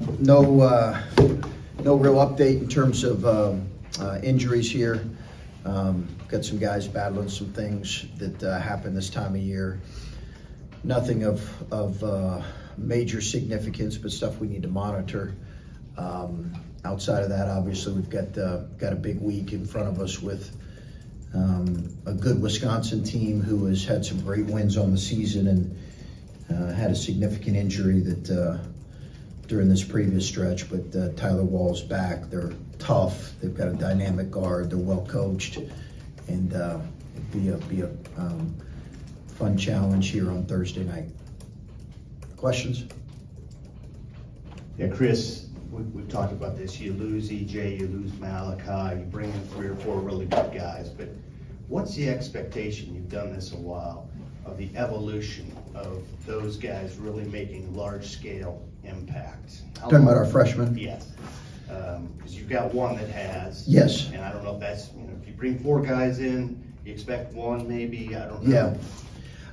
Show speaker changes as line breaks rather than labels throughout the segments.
No real update in terms of injuries here. Got some guys battling some things that happen this time of year. Nothing of major significance, but stuff we need to monitor. Outside of that, obviously, we've got a big week in front of us with a good Wisconsin team who has had some great wins on the season and had a significant injury that during this previous stretch, but Tyler Wall's back. They're tough. They've got a dynamic guard. They're well coached, and it'll be a fun challenge here on Thursday night. Questions?
Yeah, Chris, we've talked about this. You lose EJ, you lose Malachi, you bring in 3 or 4 really good guys, but what's the expectation? You've done this a while, of the evolution of those guys really making large-scale impact.
Talking about our freshmen?
Yes, because you've got one that has.
Yes.
And I don't know if that's, if you bring 4 guys in, you expect 1 maybe, I don't know.
Yeah.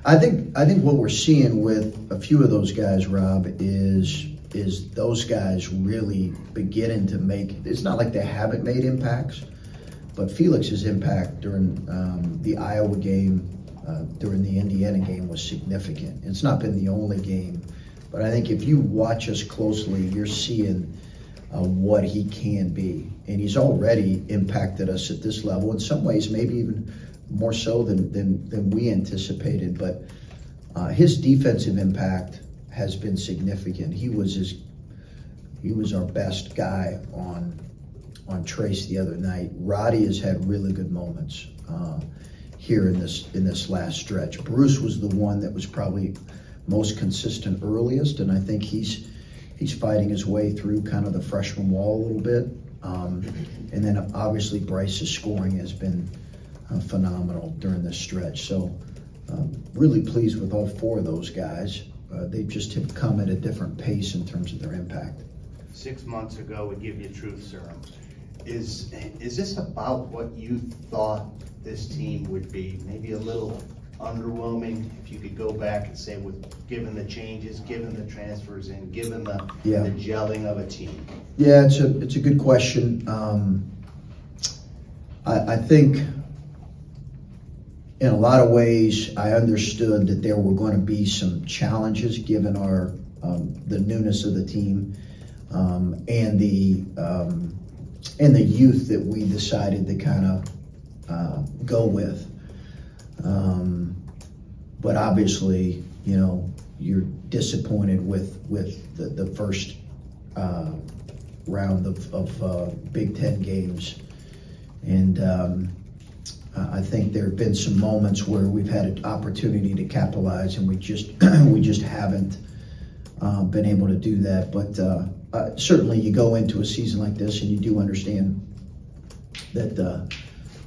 I think what we're seeing with a few of those guys, Rob, is those guys really beginning to make, it's not like they haven't made impacts, but Felix's impact during the Iowa game, during the Indiana game was significant. It's not been the only game, but I think if you watch us closely, you're seeing what he can be. And he's already impacted us at this level, in some ways maybe even more so than we anticipated. But his defensive impact has been significant. He was our best guy on Trace the other night. Roddy has had really good moments here in this last stretch. Bruce was the one that was probably most consistent earliest, and I think he's fighting his way through kind of the freshman wall a little bit. And then obviously Bryce's scoring has been phenomenal during this stretch. So really pleased with all 4 of those guys. They just have come at a different pace in terms of their impact.
6 months ago, we give you truth serum. Is this about what you thought this team would be? Maybe a little underwhelming, if you could go back and say, given the changes, given the transfers in, given the gelling of a team?
Yeah, it's a good question. I think in a lot of ways, I understood that there were going to be some challenges given our the newness of the team and the youth that we decided to kind of go with. But obviously, you're disappointed with the first round of Big Ten games, and I think there have been some moments where we've had an opportunity to capitalize, and we just haven't been able to do that. But certainly, you go into a season like this, and you do understand that,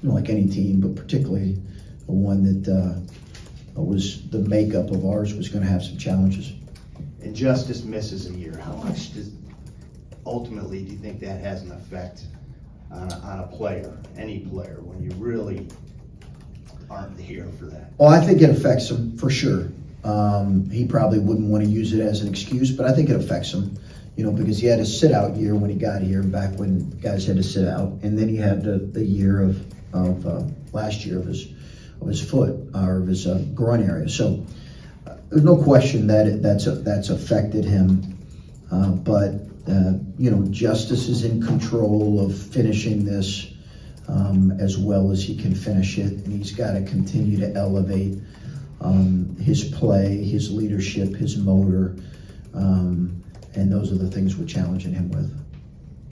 like any team, but particularly one that was the makeup of ours, was going to have some challenges.
And Justice misses a year. How much ultimately do you think that has an effect on a player, any player, when you really aren't here for that?
Well, I think it affects him for sure. He probably wouldn't want to use it as an excuse, but I think it affects him, because he had a sit-out year when he got here, back when guys had to sit out, and then he had the year of last year of his foot, or of his groin area. So there's no question that that's affected him. But Justice is in control of finishing this as well as he can finish it, and he's got to continue to elevate his play, his leadership, his motor, and those are the things we're challenging him with.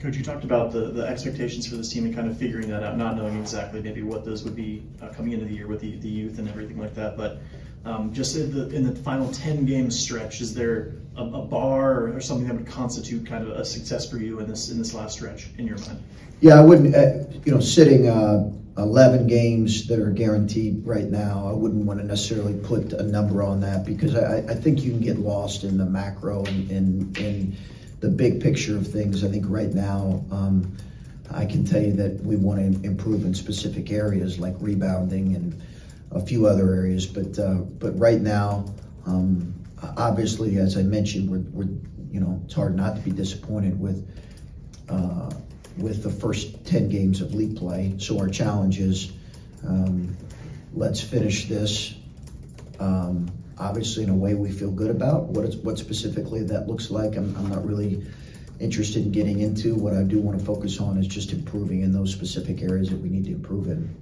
Coach, you talked about the expectations for this team and kind of figuring that out, not knowing exactly maybe what those would be coming into the year with the youth and everything like that. But just in the final 10-game stretch, is there a bar or something that would constitute kind of a success for you in this last stretch in your mind?
Yeah, I wouldn't. Sitting 11 games that are guaranteed right now, I wouldn't want to necessarily put a number on that, because I think you can get lost in the macro and the big picture of things. I think right now, I can tell you that we want to improve in specific areas like rebounding and a few other areas. But right now, Obviously, as I mentioned, we're it's hard not to be disappointed with the first 10 games of league play. So our challenge is, let's finish this, obviously in a way we feel good about. What specifically that looks like, I'm not really interested in getting into. What I do want to focus on is just improving in those specific areas that we need to improve in.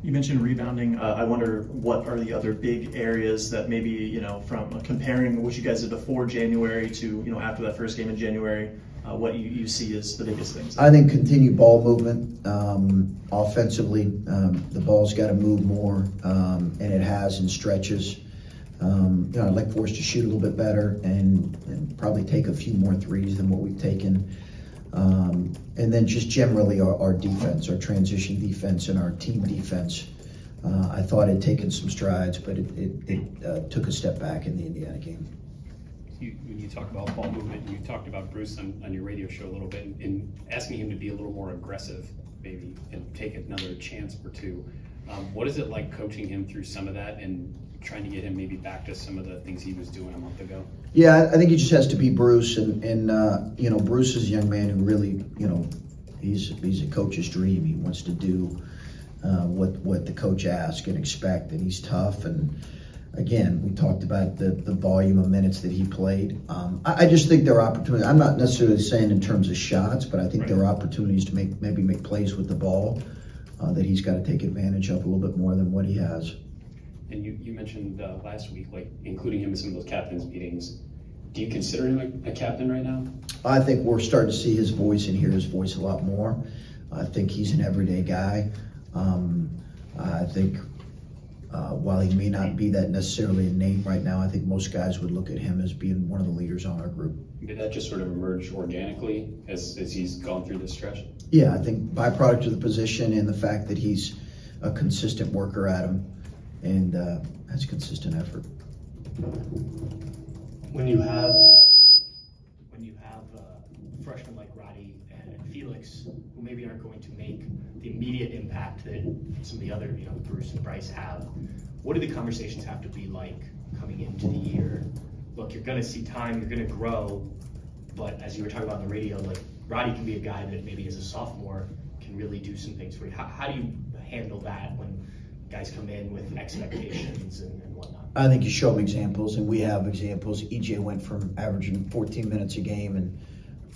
You mentioned rebounding. I wonder what are the other big areas that maybe, from comparing what you guys did before January to, after that first game in January, what you see as the biggest things?
I think continued ball movement. Offensively, the ball's got to move more, and it has in stretches. I'd like for us to shoot a little bit better and probably take a few more threes than what we've taken. And then just generally our defense, our transition defense and our team defense. I thought it had taken some strides, but it took a step back in the Indiana game.
When you talk about ball movement, you talked about Bruce on your radio show a little bit, and asking him to be a little more aggressive, maybe, and take another chance or two. What is it like coaching him through some of that and trying to get him maybe back to some of the things he was doing a month ago?
Yeah, I think he just has to be Bruce, and Bruce is a young man who really, he's a coach's dream. He wants to do what the coach asks and expect, and he's tough. And again, we talked about the volume of minutes that he played. I just think there are opportunities. I'm not necessarily saying in terms of shots, but I think there are opportunities to maybe make plays with the ball that he's got to take advantage of a little bit more than what he has.
And you mentioned last week, like including him in some of those captains meetings. Do you consider him a captain right now? I
think we're starting to see his voice and hear his voice a lot more. I think he's an everyday guy. I think while he may not be that necessarily a name right now, I think most guys would look at him as being one of the leaders on our group.
Did that just sort of emerge organically as he's gone through this stretch?
Yeah, I think byproduct of the position and the fact that he's a consistent worker at him and has consistent effort.
When you have freshmen like Roddy and Felix, who maybe aren't going to make the immediate impact that some of the other, Bruce and Bryce have, what do the conversations have to be like coming into the year? Look, you're going to see time, you're going to grow, but as you were talking about on the radio, like Roddy can be a guy that maybe as a sophomore can really do some things for you. How do you handle that when guys come in with expectations and whatnot?
I think you show them examples, and we have examples. EJ went from averaging 14 minutes a game and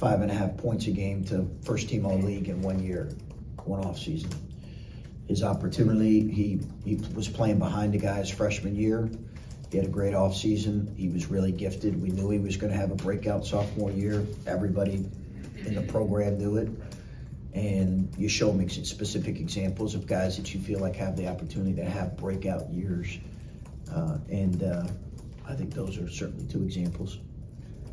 5.5 points a game to first team all league in 1 year, one off season. His opportunity, he was playing behind a guy's freshman year. He had a great off season. He was really gifted. We knew he was going to have a breakout sophomore year. Everybody in the program knew it. And you show them specific examples of guys that you feel like have the opportunity to have breakout years. I think those are certainly two examples.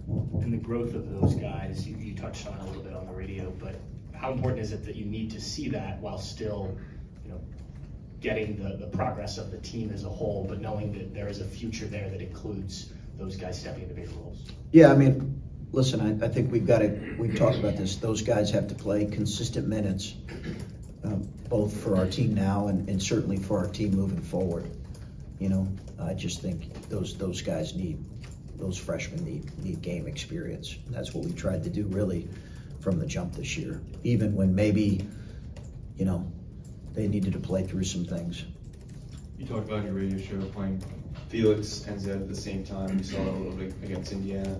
And the growth of those guys, you touched on a little bit on the radio, but how important is it that you need to see that while still, getting the progress of the team as a whole, but knowing that there is a future there that includes those guys stepping into bigger roles?
Yeah, listen, I think we've talked about this. Those guys have to play consistent minutes, both for our team now and certainly for our team moving forward. I just think those guys those freshmen need game experience. And that's what we tried to do really from the jump this year, even when maybe, they needed to play through some things.
You talked about your radio show playing Felix and Zed at the same time. You saw that a little bit against Indiana.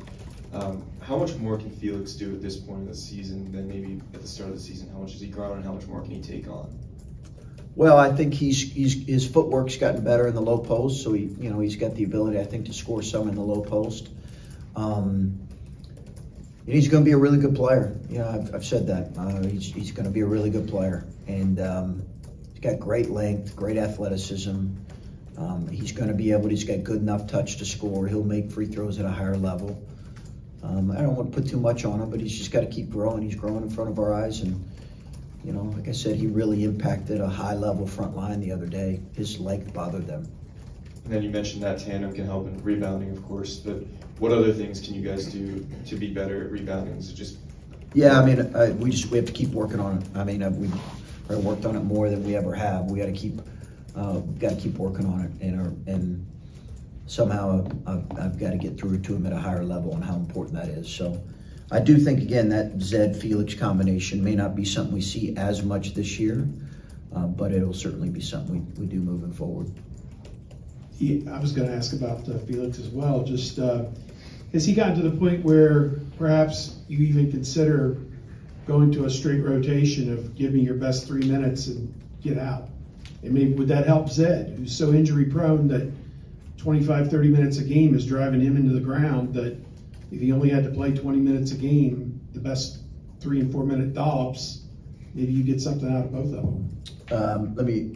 How much more can Felix do at this point of the season than maybe at the start of the season? How much has he grown and how much more can he take on?
Well, I think his footwork's gotten better in the low post, so he's got the ability, I think, to score some in the low post. He's going to be a really good player. I've said that. He's going to be a really good player, and he's got great length, great athleticism. He's going to be he's got good enough touch to score. He'll make free throws at a higher level. I don't want to put too much on him, but he's just got to keep growing. He's growing in front of our eyes, and like I said, he really impacted a high-level front line the other day. His length bothered them.
And then you mentioned that tandem can help in rebounding, of course, but what other things can you guys do to be better at rebounding? Is it just...
Yeah, we have to keep working on it. We've worked on it more than we ever have. We got to keep working on it, and somehow I've got to get through to him at a higher level and how important that is. So I do think, again, that Zed-Felix combination may not be something we see as much this year, but it'll certainly be something we do moving forward.
I was going to ask about Felix as well. Just has he gotten to the point where perhaps you even consider going to a straight rotation of give me your best 3 minutes and get out? And maybe would that help Zed, who's so injury prone that 25, 30 minutes a game is driving him into the ground, that if he only had to play 20 minutes a game, the best 3 and 4 minute dollops, maybe you get something out of both of them.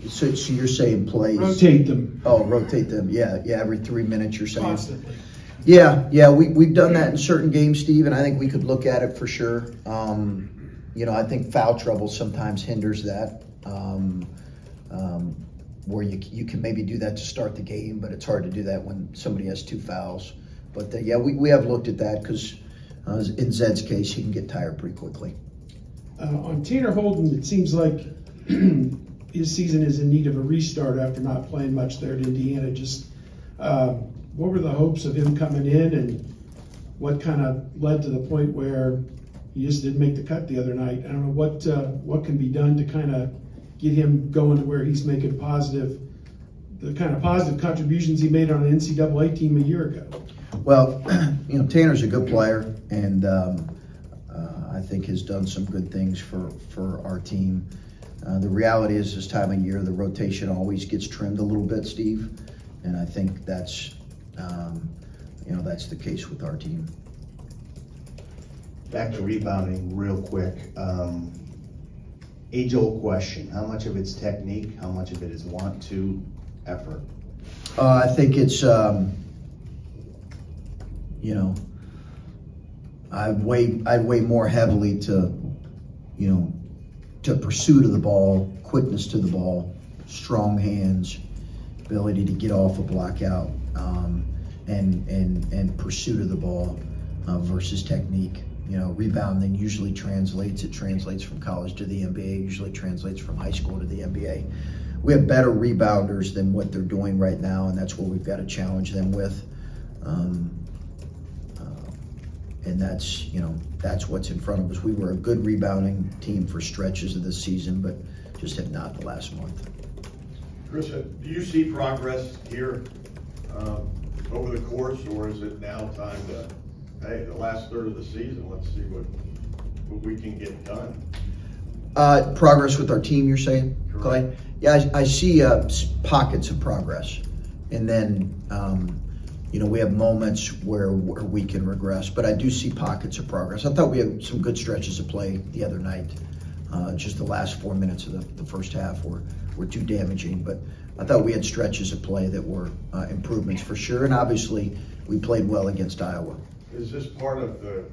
So you're saying plays?
Rotate them.
Oh, rotate them. Yeah, every 3 minutes you're saying?
Constantly.
Yeah, we've done that in certain games, Steve, and I think we could look at it for sure. I think foul trouble sometimes hinders that, where you can maybe do that to start the game, but it's hard to do that when somebody has 2 fouls. But we have looked at that because in Zed's case, he can get tired pretty quickly.
On Tanner Holden, it seems like his season is in need of a restart after not playing much there at Indiana. Just what were the hopes of him coming in, and what kind of led to the point where he just didn't make the cut the other night? I don't know what can be done to kind of get him going to where he's making the kind of positive contributions he made on an NCAA team a year ago.
Well, Tanner's a good player, and I think has done some good things for our team. The reality is, this time of year, the rotation always gets trimmed a little bit, Steve, and I think that's the case with our team.
Back to rebounding real quick. Age-old question: how much of it's technique? How much of it is want to, effort?
I think it's I'd weigh more heavily to pursuit of the ball, quickness to the ball, strong hands, ability to get off a blockout, and pursuit of the ball versus technique. Rebounding usually translates from college to the NBA, usually translates from high school to the NBA. We have better rebounders than what they're doing right now, and that's what we've got to challenge them with. And that's what's in front of us. We were a good rebounding team for stretches of the season, but just have not the last month.
Chris, do you see progress here over the course, or is it now time to, hey, the last third of the season, let's see what we can get done?
Progress with our team, you're saying,
Correct.
Clay? Yeah, I see pockets of progress, and then we have moments where we can regress, but I do see pockets of progress. I thought we had some good stretches of play the other night. Just the last 4 minutes of the first half were too damaging, but I thought we had stretches of play that were improvements for sure, and obviously we played well against Iowa.
Is this part of the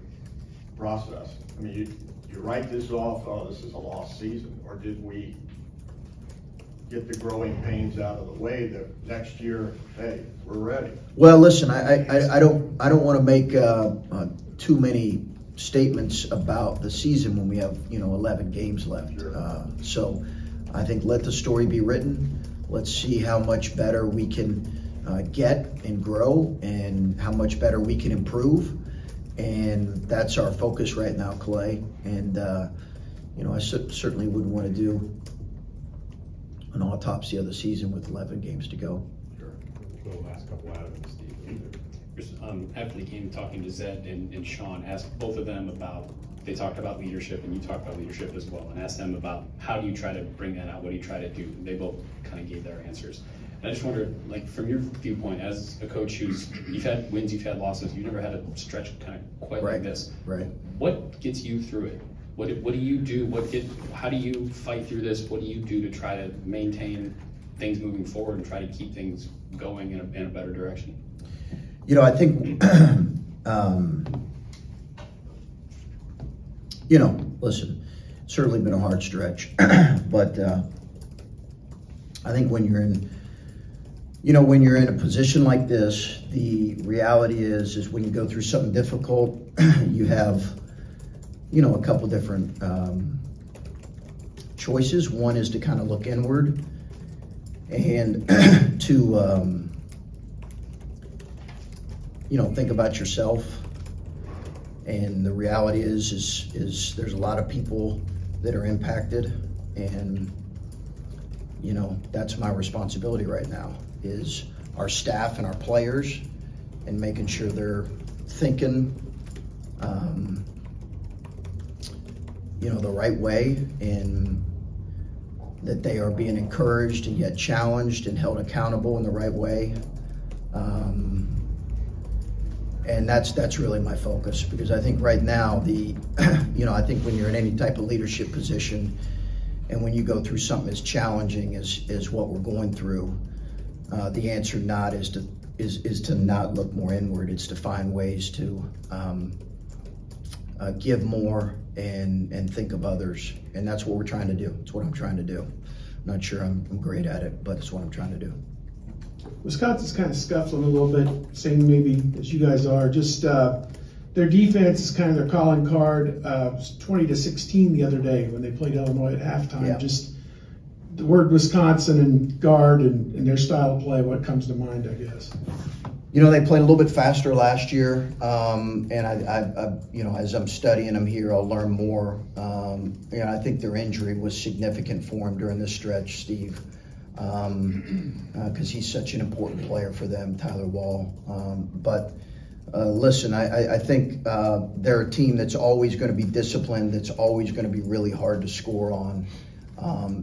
process? I mean, you write this off, oh, this is a lost season, or did we get the growing pains out of the way that next year, hey, we're ready?
Well, listen, I don't want to make too many statements about the season when we have 11 games left.
Sure.
So I think let the story be written. Let's see how much better we can get and grow, and how much better we can improve. And that's our focus right now, Clay. And I certainly wouldn't want to do an autopsy of the season with 11 games to go.
Sure. We'll ask a couple out of them, Steve. After the game, talking to Zed and Sean, asked both of them about, they talked about leadership, and you talked about leadership as well, and asked them about how do you try to bring that out, what do you try to do? They both kind of gave their answers. And I just wondered, from your viewpoint, as a coach you've had wins, you've had losses, you've never had a stretch kind of quite like this.
Right.
What gets you through it? What do you do? How do you fight through this? What do you do to try to maintain things moving forward and try to keep things going in a better direction?
I think, listen, it's certainly been a hard stretch, but I think when you're in a position like this, the reality is when you go through something difficult, you have, a couple different choices. One is to kind of look inward and to think about yourself. And the reality is there's a lot of people that are impacted, and that's my responsibility right now, is our staff and our players, and making sure they're thinking the right way, and that they are being encouraged and yet challenged and held accountable in the right way. And that's really my focus, because I think right now I think when you're in any type of leadership position, and when you go through something as challenging as what we're going through, the answer is to not look more inward. It's to find ways to give more and think of others, and that's what we're trying to do. It's what I'm trying to do. I'm not sure I'm great at it, but it's what I'm trying to do.
Wisconsin's kind of scuffling a little bit, same maybe as you guys are. Just their defense is kind of their calling card. It was 20-16 the other day when they played Illinois at halftime.
Yeah.
Just the word Wisconsin and guard and their style of play, what comes to mind, I guess?
They played a little bit faster last year, and I as I'm studying them here, I'll learn more. I think their injury was significant for them during this stretch, Steve, because he's such an important player for them, Tyler Wall. But listen, I think they're a team that's always going to be disciplined, that's always going to be really hard to score on,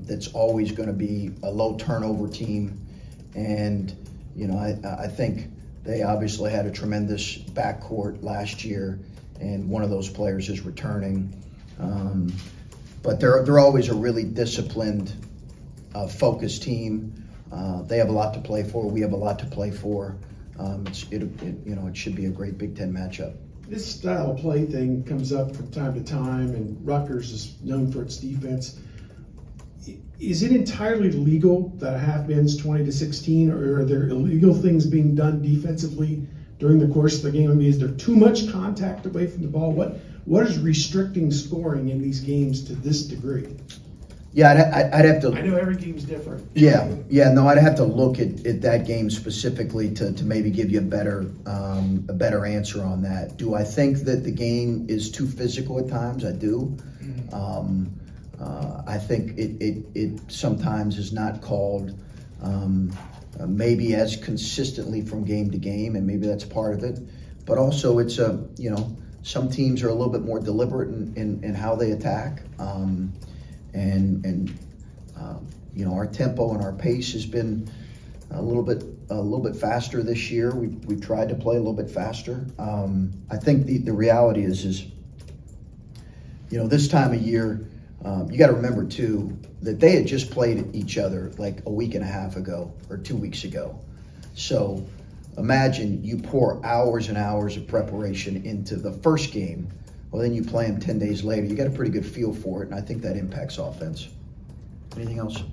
that's always going to be a low turnover team, and I think they obviously had a tremendous backcourt last year, and one of those players is returning. But they're always a really disciplined, focused team. They have a lot to play for. We have a lot to play for. It should be a great Big Ten matchup.
This style of play thing comes up from time to time, and Rutgers is known for its defense. Is it entirely legal that a half ends 20-16, or are there illegal things being done defensively during the course of the game? I mean, is there too much contact away from the ball? What is restricting scoring in these games to this degree?
Yeah, I'd have to.
I know every game's different.
Yeah. No, I'd have to look at that game specifically to maybe give you a better answer on that. Do I think that the game is too physical at times? I do. I think it sometimes is not called maybe as consistently from game to game, and maybe that's part of it. But also it's some teams are a little bit more deliberate in how they attack. Our tempo and our pace has been a little bit faster this year. We've tried to play a little bit faster. I think the reality is this time of year, you got to remember too that they had just played each other like a week and a half ago or 2 weeks ago. So imagine you pour hours and hours of preparation into the first game. Well, then you play them 10 days later. You got a pretty good feel for it, and I think that impacts offense. Anything else?